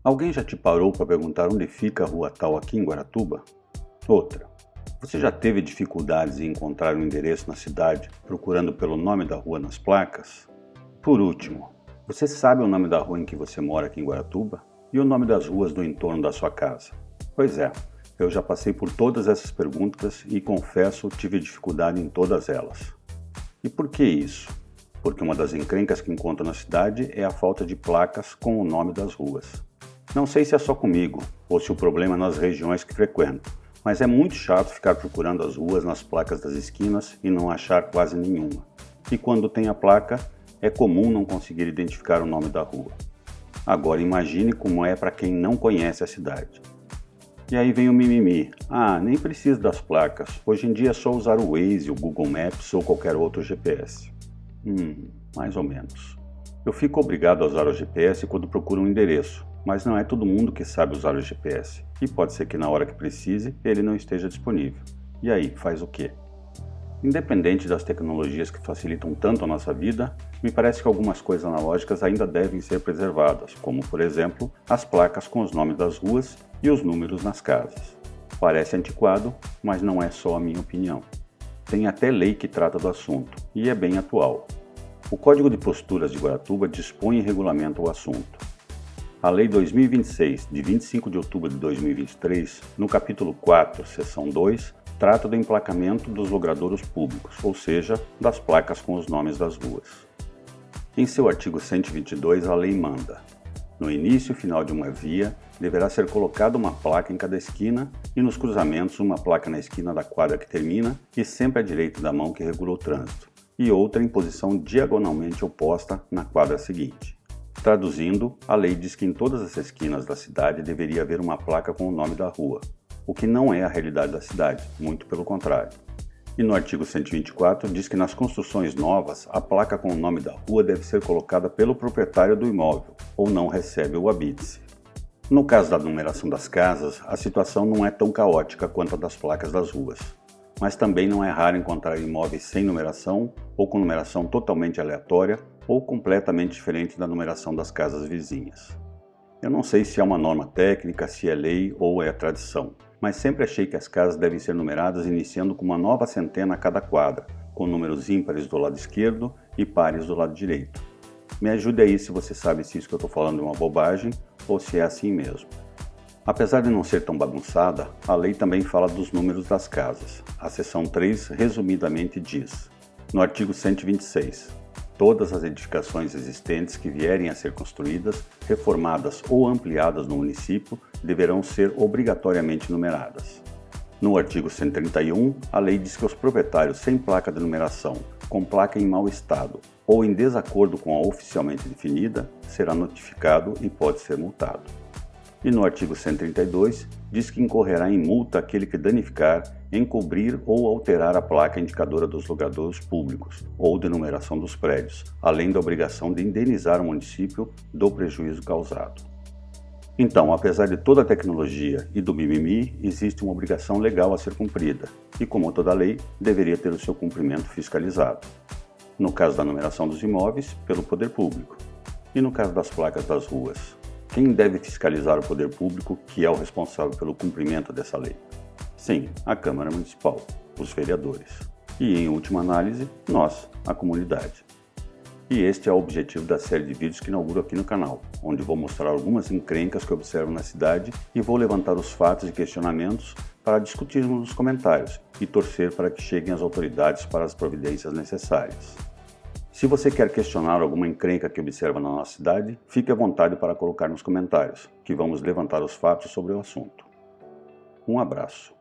Alguém já te parou para perguntar onde fica a rua tal aqui em Guaratuba? Outra. Você já teve dificuldades em encontrar um endereço na cidade procurando pelo nome da rua nas placas? Por último, você sabe o nome da rua em que você mora aqui em Guaratuba? E o nome das ruas do entorno da sua casa? Pois é, eu já passei por todas essas perguntas e confesso tive dificuldade em todas elas. E por que isso? Porque uma das encrencas que encontro na cidade é a falta de placas com o nome das ruas. Não sei se é só comigo, ou se o problema é nas regiões que frequento, mas é muito chato ficar procurando as ruas nas placas das esquinas e não achar quase nenhuma. E quando tem a placa, é comum não conseguir identificar o nome da rua. Agora imagine como é para quem não conhece a cidade. E aí vem o mimimi. Nem preciso das placas, hoje em dia é só usar o Waze, o Google Maps ou qualquer outro GPS. Mais ou menos. Eu fico obrigado a usar o GPS quando procuro um endereço, mas não é todo mundo que sabe usar o GPS, e pode ser que na hora que precise ele não esteja disponível. E aí, faz o quê? Independente das tecnologias que facilitam tanto a nossa vida, me parece que algumas coisas analógicas ainda devem ser preservadas, como, por exemplo, as placas com os nomes das ruas e os números nas casas. Parece antiquado, mas não é só a minha opinião. Tem até lei que trata do assunto, e é bem atual. O Código de Posturas de Guaratuba dispõe e regulamenta o assunto. A Lei 2026, de 25 de outubro de 2023, no capítulo 4, seção 2, trata do emplacamento dos logradouros públicos, ou seja, das placas com os nomes das ruas. Em seu artigo 122, a lei manda: no início e final de uma via, deverá ser colocada uma placa em cada esquina e nos cruzamentos uma placa na esquina da quadra que termina e sempre à direita da mão que regula o trânsito, e outra em posição diagonalmente oposta na quadra seguinte. Traduzindo, a lei diz que em todas as esquinas da cidade deveria haver uma placa com o nome da rua, o que não é a realidade da cidade, muito pelo contrário. E no artigo 124 diz que nas construções novas, a placa com o nome da rua deve ser colocada pelo proprietário do imóvel, ou não recebe o habite-se. No caso da numeração das casas, a situação não é tão caótica quanto a das placas das ruas, mas também não é raro encontrar imóveis sem numeração ou com numeração totalmente aleatória ou completamente diferente da numeração das casas vizinhas. Eu não sei se é uma norma técnica, se é lei ou é tradição, mas sempre achei que as casas devem ser numeradas iniciando com uma nova centena a cada quadra, com números ímpares do lado esquerdo e pares do lado direito. Me ajude aí se você sabe se isso que eu estou falando é uma bobagem ou se é assim mesmo. Apesar de não ser tão bagunçada, a lei também fala dos números das casas. A seção 3 resumidamente diz: no artigo 126, todas as edificações existentes que vierem a ser construídas, reformadas ou ampliadas no município deverão ser obrigatoriamente numeradas. No artigo 131, a lei diz que os proprietários sem placa de numeração, com placa em mau estado ou em desacordo com a oficialmente definida, será notificado e pode ser multado. E no artigo 132, diz que incorrerá em multa aquele que danificar, encobrir ou alterar a placa indicadora dos logradouros públicos ou de numeração dos prédios, além da obrigação de indenizar o município do prejuízo causado. Então, apesar de toda a tecnologia e do mimimi, existe uma obrigação legal a ser cumprida e, como toda lei, deveria ter o seu cumprimento fiscalizado. No caso da numeração dos imóveis, pelo poder público. E no caso das placas das ruas, quem deve fiscalizar o poder público, que é o responsável pelo cumprimento dessa lei? Sim, a Câmara Municipal, os vereadores. E, em última análise, nós, a comunidade. E este é o objetivo da série de vídeos que inauguro aqui no canal, onde vou mostrar algumas encrencas que observo na cidade e vou levantar os fatos e questionamentos para discutirmos nos comentários e torcer para que cheguem às autoridades para as providências necessárias. Se você quer questionar alguma encrenca que observa na nossa cidade, fique à vontade para colocar nos comentários, que vamos levantar os fatos sobre o assunto. Um abraço.